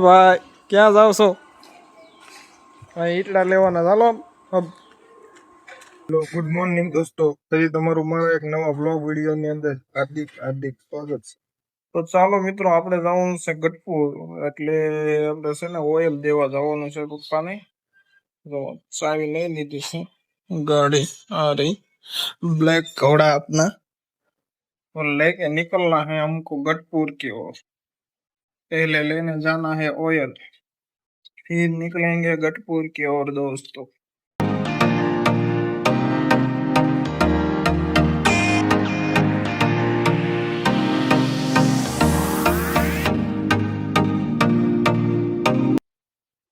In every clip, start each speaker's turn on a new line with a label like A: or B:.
A: ભાઈ ક્યાં જાવ છો ભાઈ? ઈટડા લેવાના ચાલો. હેલો, ગુડ મોર્નિંગ દોસ્તો. ફરી તમારું મારા એક નવા બ્લોગ વિડીયોની અંદર હાર્દિક હાર્દિક સ્વાગત છે. તો ચાલો મિત્રો, આપણે જવાનું છે ગઢપુર. એટલે આપણે છે ને ઓઇલ દેવા જવાનું છે પપ્પાને. તો ચાવી લઈ લીધી છે, गाड़ी आ रही, ब्लैक घोड़ा अपना, और लेके निकलना है हमको गढ़पुर की ओर. पहले लेने जाना है ऑयल, फिर निकलेंगे गढ़पुर की ओर दोस्तों.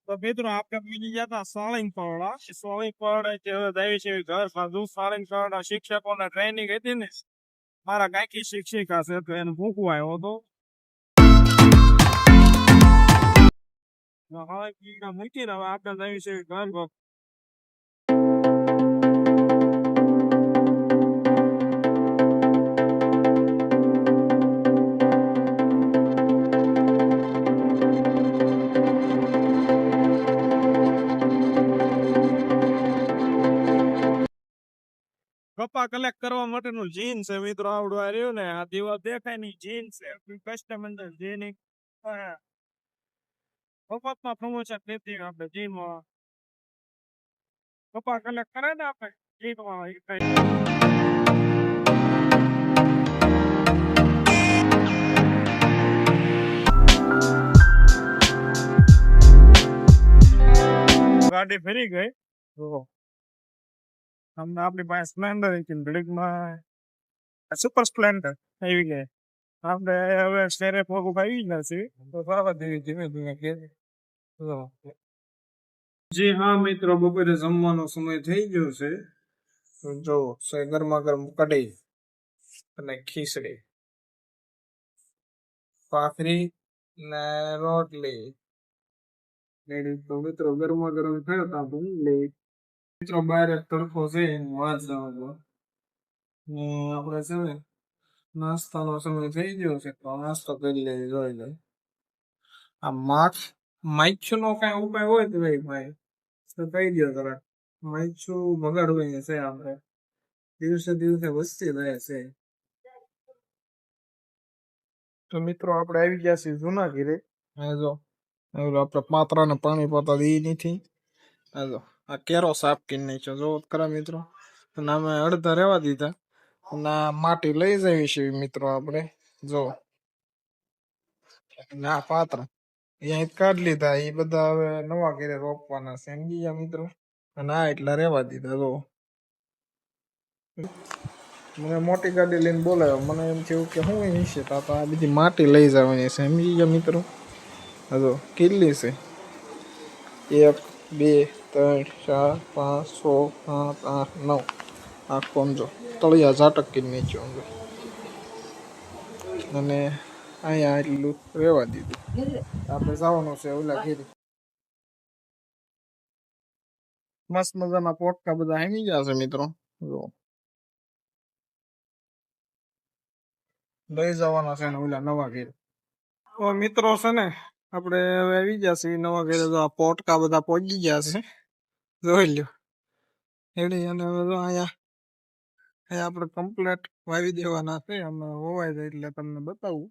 A: તો મિત્રો આપણે મિલી ગયા હતા સાળંગપાડા. સાળંગપાડા જાય છે ઘર સાધુ. સાળંગપાડા શિક્ષકોને ટ્રેનિંગ હતી ને, મારા કાકી શિક્ષિકા છે તો એને મૂકવા આવ્યો હતો. હવે મૂકીને હવે આપણે જાય છે ઘર. કપા કલેક્ટ કરવા માટેનું જીન છે મિત્રો. આવડું આ રહ્યું ને, આ દીવા દેખાય ની જીન છે કસ્ટમર જેની મફતમાં પ્રમોશન નથી. આપણે જીનમાં કપા કલેક્ટ કરે ને આપણે જીનમાં ગાડી ફરી ગઈ. હમણાં આપણી પાસે સ્પ્લેન્ડર બિલ્ડિંગમાં સુપર સ્પ્લેન્ડર આવી ગઈ. આપણે હવે શેરે પગ આવી ગયા છે તો સારા ધીમે ધીમે કે. જી હા મિત્રો, બપોરે જમવાનો સમય થઈ ગયો છે. જો ગરમા ગરમ કઢી અને ખીચડી, ભાખરી ને રોટલી. તો મિત્રો ગરમા ગરમ થયો તા ભૂલી મિત્રો બહાર તડકો છે વાત જવા. આપણે છે ને નાસ્તાનો સમય થઈ ગયો છે તો નાસ્તો કરી લઈએ. જોઈ લે આ માઈચ્છુ નો કઈ ઉપાય હોય તો ભાઈ તો કહી દો તરત. માઈચ્છુ બગાડવું છે. આપણે દિવસે દિવસે વસ્તી રહે છે. તો મિત્રો આપણે આવી ગયા છીએ જુનાગીરે. જો આપણે પાત્રાને પાણી પાતા દઈ નથી. આ કેરો સાફ કરી નાખ્યો જો ખરા મિત્રો. અને અમે અડધા રહેવા દીધા અને માટી લઈ જઈએ છીએ મિત્રો આપણે. જો ના પાત્રા અહીંયા કાઢી લીધા, એ બધા હવે નવા ઘરે રોપવાના છે સમજી ગયા મિત્રો. અને આ એટલા રહેવા દીધા. જો મને મોટી ગાડી લઈને બોલાવ્યો. મને એમ થયું કે હું અહીં છે તો આ બધી માટી લઈ જવાની છે સમજી ગયા મિત્રો. હજો કેટલી છે? 1 2 3 4 5 6 7 8 9. આખો સમજો તળિયા ઝાટક કરી નાખ્યો સમજો. અને અહીંયા એટલું રહેવા દીધું. આપણે જવાનું છે ઓલા ઘેરી. મસ્ત મજાના પોટકા બધા આવી ગયા છે મિત્રો. લઈ જવાના છે ને ઓલા નવા ઘેરે. મિત્રો છે ને આપણે હવે આવી ગયા છીએ નવા ઘેરે. તો આ પોટકા બધા પહોંચી ગયા છે, જોઈ લ્યો એડી. અને હવે અહીંયા આપણે કમ્પ્લેટ વાવી દેવાના છે. અમે હોવાય જાય એટલે તમને બતાવું.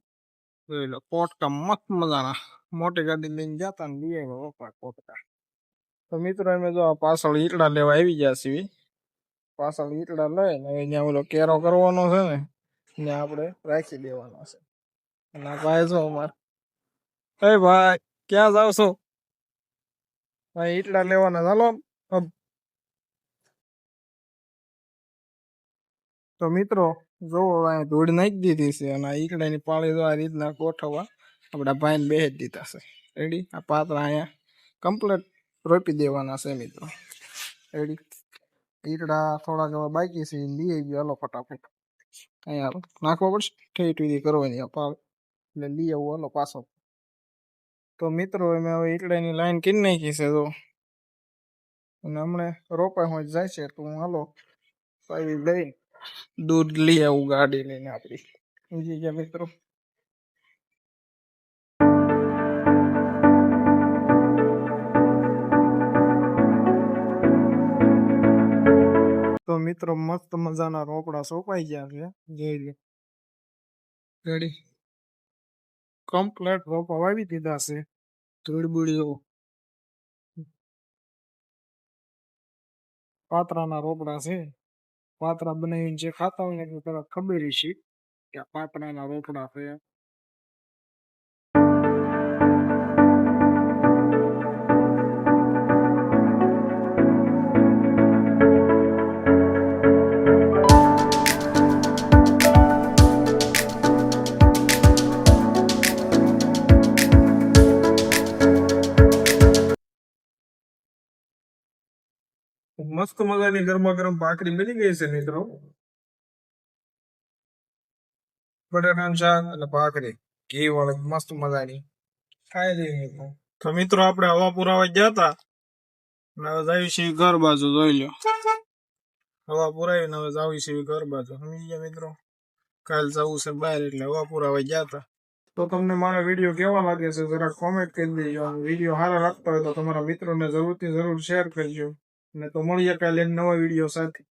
A: જોઈ લો પોટકા મસ્ત મજાના. મોટી ગાડી લઈને જતા ને લઈ આવ્યા પોટકા. તો મિત્રો અમે જો પાછળ ઈટડા લેવા આવી ગયા છીએ. પાછળ ઈટડા લઈને અહીંયા ઓલો કેરો કરવાનો છે ને ત્યાં આપણે રાખી દેવાનો છે. અને ભાઈ જો અમારે. ભાઈ ક્યાં જાવ છો ભાઈ? ઈટડા લેવાના ચાલો. તો મિત્રો જોવો અહીંયા ધૂળ નાખી દીધી છે અને ઈકડાની પાળી જો આ રીતના ગોઠવવા આપણા ભાઈને બેસી દીધા છે. રેડી. આ પાત્રા અહીંયા કમ્પ્લીટ રોપી દેવાના છે મિત્રો. રેડી. ઈકડા થોડાક હવે બાકી છે, લઈ આવી ગયો. હાલો ફટાફટ અહીંયા નાખવા પડશે. ઠેઠ કરવાની પાળ એટલે લઈ આવું. હાલો પાછો. તો મિત્રો અમે હવે ઈકડાની લાઈન કરી નાખી છે તો, અને હમણાં રોપાય હોય જાય છે તો હું હાલો પાવી લઈ દૂધ લઈ આવું ગાડી લઈને આપડી. સમજી ગયા મિત્રો. મિત્રો મસ્ત મજાના રોપડા સોંપાઈ ગયા છે. જોઈ લો. રેડી કમ્પ્લેટ રોપા વાવી દીધા છે. ધૂળબુડીઓ પાતરાના રોપડા છે. પાતરા બનાવીને જે ખાતા હોય ને તરત ખબર છે કે આ પાતરાના રોપડા છે. મસ્ત મજાની ગરમા ગરમ ભાખરી બની ગઈ છે મિત્રો. બટાકાનું શાક અને ભાખરી ઘી વાળી મસ્ત મજાની ખાઈ લઈએ મિત્રો. તો મિત્રો આપણે હવા પુરાવા ગયા હતા અને હવે જઈએ છીએ ઘર બાજુ. જોઈ લો હવા પુરાવીને હવે જાવી છીએ ઘર બાજુ. સમજી ગયા મિત્રો. કાલ જવું છે બહાર એટલે હવા પુરાવા ગયા હતા. તો તમને મારા વિડીયો કેવા લાગે છે જરા કોમેન્ટ કરી દેજો. વિડીયો સારા લાગતા હોય તો તમારા મિત્રોને જરૂરથી જરૂર શેર કરજો. ને તો મળીએ કાલે નવા વિડીયો સાથે.